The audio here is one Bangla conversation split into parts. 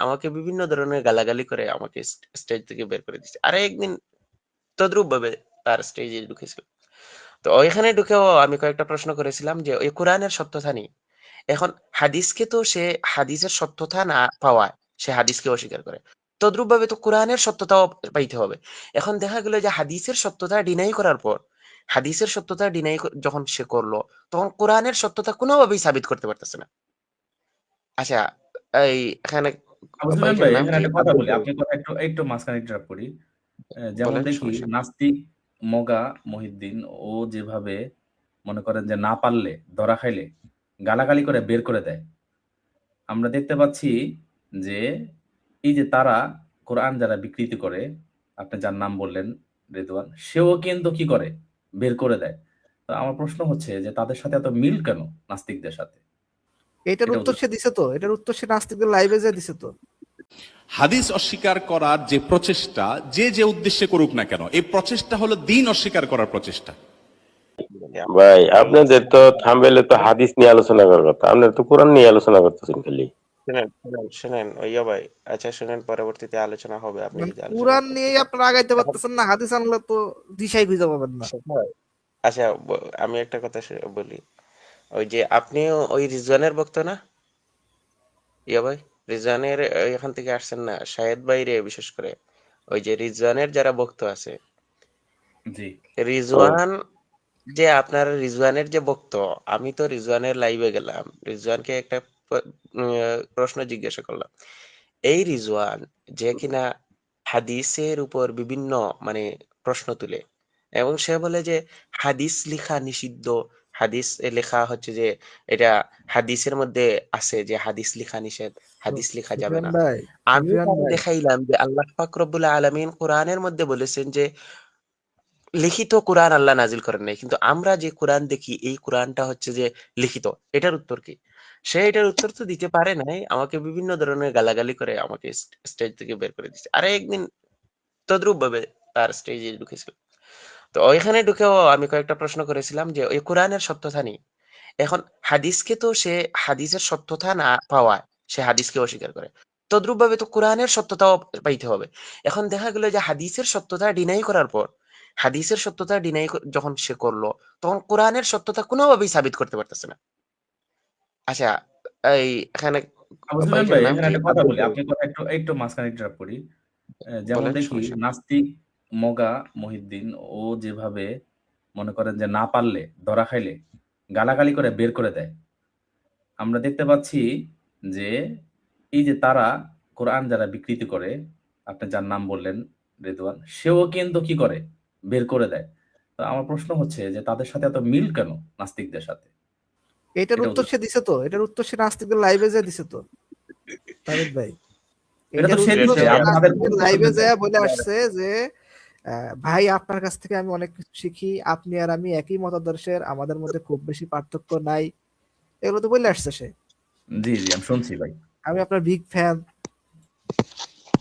আমাকে বিভিন্ন ধরনের গালাগালি করে আমাকে স্টেজ থেকে বের করে দিচ্ছে। আরে একদিন তদ্রুপ ভাবে তার স্টেজে ঢুকেছিল। তো ওইখানে ঢুকেও আমি কয়েকটা প্রশ্ন করেছিলাম যে ওই কোরআনের সত্যতা নেই। এখন হাদিসকে তো সে হাদিসের সত্যতা না পাওয়ায় সে হাদিসকে অস্বীকার করে। তদ্রুপ ভাবে তো কোরআনের সত্যতাও পাইতে হবে। এখন দেখা গেল যে হাদিসের সত্যতা ডিনাই করার পর হাদিসের সত্যতা ডিনাই যখন সে করলো তখন কোরআনের সত্যতা কোনোভাবেই সাবিত করতে পারতেছে না। আচ্ছা, এই এখানে আবু সুফিয়ান ভাইটার ভাই, নাম এখানে কি? একটা কথা আব্দুল বলি, জলিল। আপনার কথা একটু একটু মাঝখানে ইন্টারাপ্ট করি। যেমন বলেন, দেখি সমস্যা নেই। নাস্তিক মগা মহিউদ্দিন, ও যেভাবে মনে করেন যে না পারলে ধরা খাইলে গালাগালি করে বের করে দেয়। আমরা দেখতে পাচ্ছি যে এই যে তারা কোরআন যারা বিকৃতি করে, আপনি যার নাম বললেন রেদওয়ান, সেও কিন্তু কি করে, বের করে দেয়। তো আমার প্রশ্ন হচ্ছে যে তাদের সাথে এত মিল কেন নাস্তিকদের সাথে? এটার এটা উত্তর বুঝতে সে দিছে তো, এটার উত্তর সে নাস্তিকদের লাইভে যে দিছে তো। হাদিস অস্বীকার করার যে প্রচেষ্টা, যে যে উদ্দেশ্যে করুক না কেন, এই প্রচেষ্টা হলো দিন অস্বীকার করার প্রচেষ্টা। ভাই আপনাদের তো থাম্বনেলে তো হাদিস নিয়ে আলোচনা করার কথা, আপনারা তো কোরআন নিয়ে আলোচনা করতেছেন খালি। শুনেন ওইয়া ভাই। আচ্ছা শুনেন, পরবর্তীতে আলোচনা হবে, আপনি মানে যদি আলোচনা কোরআন করতে নিয়েই চান। আপনারা আগাইতে এখন পারতেছেন না, হাদিস আনলে তো দিশাই খুঁজে পাবেন না। সেটাই। আচ্ছা, আমি একটা কথা বলি। ওই যে আপনিও ওই রিজওয়ানের ভক্ত না ইয়া ভাই? রিজওয়ানের এখান থেকে আসছেন না শাহেদ বাইরে, বিশেষ করে ওই যে রিজওয়ানের যারা ভক্ত আছে, জি। রিজওয়ান যে আপনার রিজওয়ানের যে ভক্ত, আমি তো রিজওয়ানের লাইভে গেলাম, রিজওয়ানকে একটা প্রশ্ন জিজ্ঞাসা করলাম। এই রিজওয়ান যে কিনা হাদিসের উপর বিভিন্ন মানে প্রশ্ন তুলে, এবং সে বলে যে হাদিস লেখা নিষিদ্ধ, হাদিস লেখা হচ্ছে যে এটা হাদিসের মধ্যে আছে যে হাদিস লেখা নিষেধ, হাদিস লেখা যাবে সুফিয়ান না। ভাই, আমি সুফিয়ান তারে ভাই, দেখাইলাম যে আল্লাহ পাক রব্বুল আলামিন কোরআনের মধ্যে বলেছেন যে লিখিত কোরআন আল্লাহ নাজিল করেন নাই, কিন্তু আমরা যে কোরআন দেখি এই কোরআনটা হচ্ছে যে লিখিত। এটার উত্তর কি? সে এটার উত্তর তো দিতে পারে নাই, আমাকে বিভিন্ন ধরনের গালাগালি করে আমাকে স্টেজ থেকে বের করে দিচ্ছে। আরে একদিন তদ্রুপ ভাবে তার স্টেজে ঢুকেছিল। তো ওইখানে ঢুকেও আমি কয়েকটা প্রশ্ন করেছিলাম যে ওই কোরআনের সত্যতা নেই। এখন হাদিসকে তো সে হাদিসের সত্যতা না পাওয়ায় সে হাদিসকে অস্বীকার করে। তদ্রুপ ভাবে তো কোরআনের সত্যতাও পাইতে হবে। এখন দেখা গেল যে হাদিসের সত্যতা ডিনাই করার পর হাদিসের সত্যতা ডিনাই যখন সে করলো তখন কোরআনের সত্যতা কোনোভাবেই সাবিত করতে পারতেছে না। আচ্ছা, এই এখানে আবু সুফিয়ান ভাইটার ভাই, নাম এখানে কি? একটা কথা আব্দুল বলি, জলিল। আপনার কথা একটু একটু মাঝখানে ইন্টারাপ্ট করি। যেমন বলেন, দেখি সমস্যা নেই। নাস্তিক মগা মহিউদ্দিন, ও যেভাবে মনে করেন যে না পারলে ধরা খাইলে গালাগালি করে বের করে দেয়। আমরা দেখতে পাচ্ছি যে এই যে তারা কোরআন যারা বিকৃতি করে, আপনি যার নাম বললেন রেদওয়ান, সেও কিন্তু কি করে, বের করে দেয়। তো আমার প্রশ্ন হচ্ছে যে তাদের সাথে এত মিল কেন নাস্তিকদের সাথে? এটার এটা উত্তর বুঝতে- সে দিছে তো, এটার উত্তর সে নাস্তিকদের লাইভে যে দিছে তো তাবিদ ভাই। এটা তো এটার সে উত্তর দিছে, সে আপনি তাদের নাস্তিকদের পরিচয় লাইভে বলতেন যায় বলে কেন? আসছে যে ভাই আপনার কাছ থেকে আমি অনেক কিছু শিখি, আপনি আর আমি একই মতাদর্শের, আমাদের মধ্যে খুব বেশি পার্থক্য নাই, এগুলো তো বলে আসছে সে। জি জি, আমি শুনছি ভাই। আমি আপনার বিগ ফ্যান।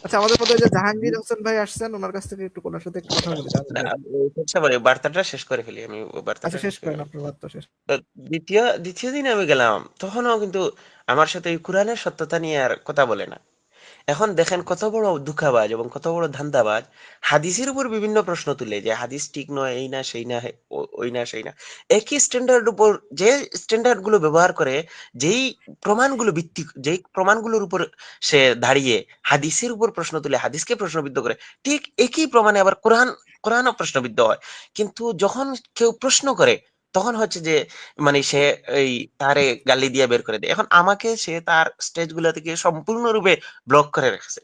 আচ্ছা, আমাদের মধ্যে যে জাহাঙ্গীর হোসেন ভাই আসছেন, ওনার কাছ থেকে একটু ওনার সাথে একটু কথা বলি তাবিদ না, ভাই। আচ্ছা ভাই, বার্তাটা শেষ করে ফেলি, আমি বার্তাটা আচ্ছা, শেষ শেষ করে করেন, ফেলি। আপনার বার্তা শেষ। তো দ্বিতীয় দ্বিতীয় দিন আমি গেলাম, তখনও কিন্তু আমার সাথে এই কোরআনের সত্যতা নিয়ে আর কথা বলে না। এখন দেখেন কত বড় ধোঁকাবাজ এবং কত বড় ধান্দাবাজ, হাদিসের উপর বিভিন্ন প্রশ্ন তুলে যে হাদিস ঠিক নয়, এই না সেই না, ওই না সেই না। একই স্ট্যান্ডার্ড উপর যে স্ট্যান্ডার্ড গুলো ব্যবহার করে, যেই প্রমাণগুলো ভিত্তি, যেই প্রমাণগুলোর উপর সে দাঁড়িয়ে হাদিসের উপর প্রশ্ন তুলে হাদিসকে প্রশ্নবিদ্ধ করে, ঠিক একই প্রমাণে আবার কোরআনও প্রশ্নবিদ্ধ হয়। কিন্তু যখন কেউ প্রশ্ন করে তখন হচ্ছে যে মানে সে এই তারে গালি দিয়ে বের করে দেয়। এখন আমাকে সে তার স্টেজ গুলা থেকে সম্পূর্ণরূপে ব্লক করে রেখেছে,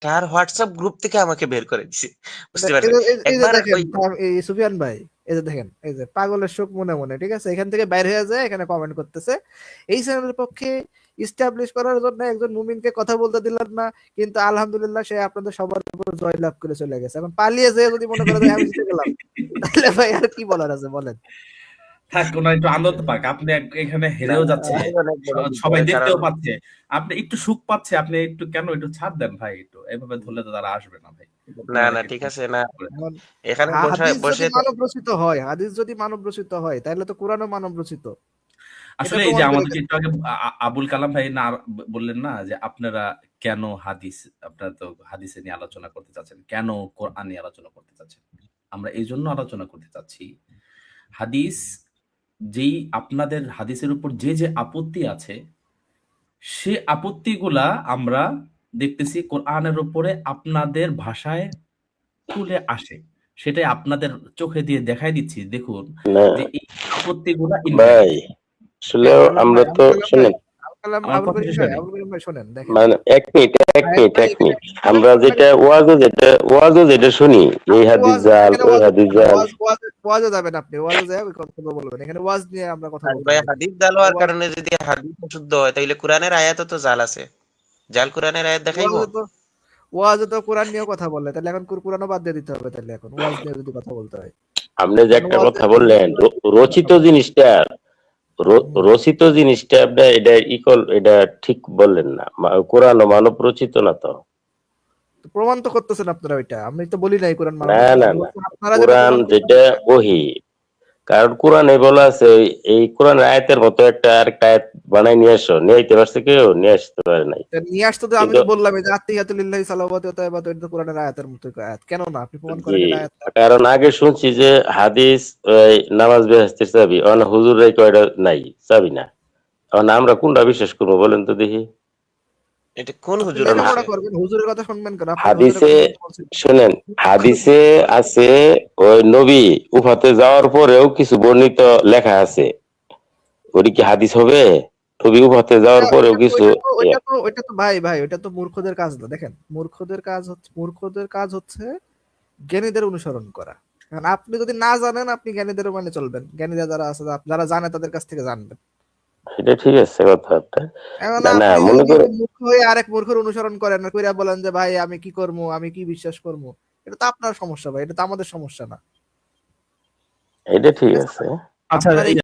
তার হোয়াটসঅ্যাপ গ্রুপ থেকে আমাকে বের করে দিছে, বুঝতে এই পারছেন? যে এই যে একবার দেখেন ওই এই সুফিয়ান ভাই, এই যে দেখেন, এই যে পাগলের শোক মনে মনে, ঠিক আছে, এখান থেকে বাইরে হয়ে যায়, এখানে কমেন্ট করতেছে এই চ্যানেলের পক্ষে ইস্টাবলিশ করার জন্য একজন মুমিনকে কথা বলতে দিলেন না, কিন্তু আলহামদুলিল্লাহ সে আপনাদের সবার উপর জয়লাভ করে চলে গেছে। এখন পালিয়ে যেয়ে যদি মনে করে যে আমি জিতে গেলাম, তাহলে ভাই আর কি বলার আছে বলেন? থাক, ওনার একটু আনন্দ পাক। আপনি এখানে না, হেরেও যাচ্ছে, ভাই অনেক বড় সবাই বিপদ, কারণ দেখতেও পাচ্ছে, আপনি একটু সুখ পাচ্ছে, আপনি একটু কেন একটু ছাড় দেন ভাই, একটু এভাবে ধরলে তো তারা আসবে না ভাই। না ওনারা না একটু ঠিক আছে না, করে দেন। এখন এখানে বসে হাদিস বসে যদি তো মানব রচিত হয়, হাদিস যদি মানব রচিত হয়, তাহলে তো কোরআনও মানব রচিত। আসলে এই যে আমাদেরকে একটু আগে আবুল কালাম ভাই না বললেন না যে আপনারা কেন হাদিস, আপনারা তো হাদিসে নিয়ে আলোচনা করতে চাচ্ছেন, কেন কোরআন নিয়ে আলোচনা করতে চাচ্ছেন? আমরা এই জন্য আলোচনা করতে চাচ্ছি, হাদিস যেই আপনাদের হাদিসের উপর যে আপত্তি আছে, সে আপত্তিগুলা আমরা দেখতেছি কোরআনের উপরে আপনাদের ভাষায় তুলে আসে, সেটাই আপনাদের চোখে দিয়ে দেখাই দিচ্ছি। দেখুন না যে এই আপত্তিগুলা ভাই, ইনভ্যালিড। আসলে কালাম আমরা ভাই, তো আবুল কালাম ভাই, শুনেন, আমার আবুল কথা করিম শেষ ভাই, হয়নি। আবুল করিম ভাই শোনেন, দেখেন মানে এক মিনিট ভাই ভাই এখানে আমরা যেটা ওয়াজও যেটা শুনি, এই হাদিস জাল, ওই হাদিস জাল, ওয়াজে যাবেন, আপনি ওয়াজে যায় ওই কথা বলবেন, এখানে ওয়াজ নিয়ে আমরা কথা বলবো ভাই না। হাদিস জাল হওয়ার কারণে যদি হাদিস অশুদ্ধ হয় তাহলে কোরআনের আয়াতও তো জাল আছে, জাল কোরআনের আয়াত দেখাইবো। ওয়াজে তো কোরআন নিয়েও কথা বলে, তাহলে এখন কোরআনও বাদ দিয়ে দিতে হবে, তাহলে এখন ওয়াজ নিয়ে যদি কথা বলতে হয়। আপনি যে একটা ওয়াজে কথা বললেন, রচিত জিনিসটা রচিত জিনিসটা আপনি এটা ঠিক বললেন না। কোরআন ও মানব রচিত না তো। প্রমাণ তো করতেছেন আপনারা, ওইটা আমি তো বলি নাই কোরআন মানব না রচিত। না আমি না, বলছি আপনারা যেটা কোরআন প্রমাণ যেটা করতেছেন। ওহী, কারণ কোরআনে বলা আছে এই কোরআন আয়াতের মতো আরেকটা আয়াত বানাই নিয়ে আসো, নিয়ে আইতে পারছে কেউ? নিয়ে আসতে পারে নাই। তা নিয়ে আসতে তো আমি কিন্তু তো বললাম এই যে আত্মিয়াতুলিল্লাহি সালাওয়াতু ওয়া তাইবাতু, এটা তো কোরআনের আয়াতের মতো আয়াত, কেন না আপনি প্রমাণ জি, করেন এটা আয়াত না? কারণ আগে শুনছি যে হাদিস ওই নামাজ বেহেস্তের চাবি, অন হুজুরের কয়টা নাই চাবি না। এখন আমরা কোনটা বিশ্বাস করবো বলেন তো দেখি? এটা কোন আপনি হুজুর কারণ লেখাপড়া বলছে? করবেন, হুজুরের কথা শুনবেন কেন? আপনি হুজুরের হাদিসে কোন কথা বলছেন? শুনেন, হাদিসে আছে ওই নবী উফাতে যাওয়ার পরেও কিছু বর্ণিত লেখা আছে, ওটি কি হাদিস হবে? নবী উফাতে যাওয়ার পরেও কিছু ওইটা তো ভাই ভাই ওইটা তো মূর্খদের কাজ না। দেখেন মূর্খদের কাজ হচ্ছে জ্ঞানীদের অনুসরণ করা। কারণ আপনি যদি না জানেন, আপনি জ্ঞানীদের মানে চলবেন, জ্ঞানীরা যারা আছে, যারা জানে তাদের কাছ থেকে জানবেন। এটা ঠিক আছে কথাটা। এখন না না, আপনি মনে করে মূর্খ হয়ে আরেক মূর্খের অনুসরণ করেন, আর কইরা বলেন যে ভাই আমি কি করবো, আমি কি বিশ্বাস করবো, এটা তো আপনার সমস্যা ভাই, এটা তো আমাদের সমস্যা না। এটা ঠিক ঠিক আছে? আছে। আচ্ছা, আপনার এই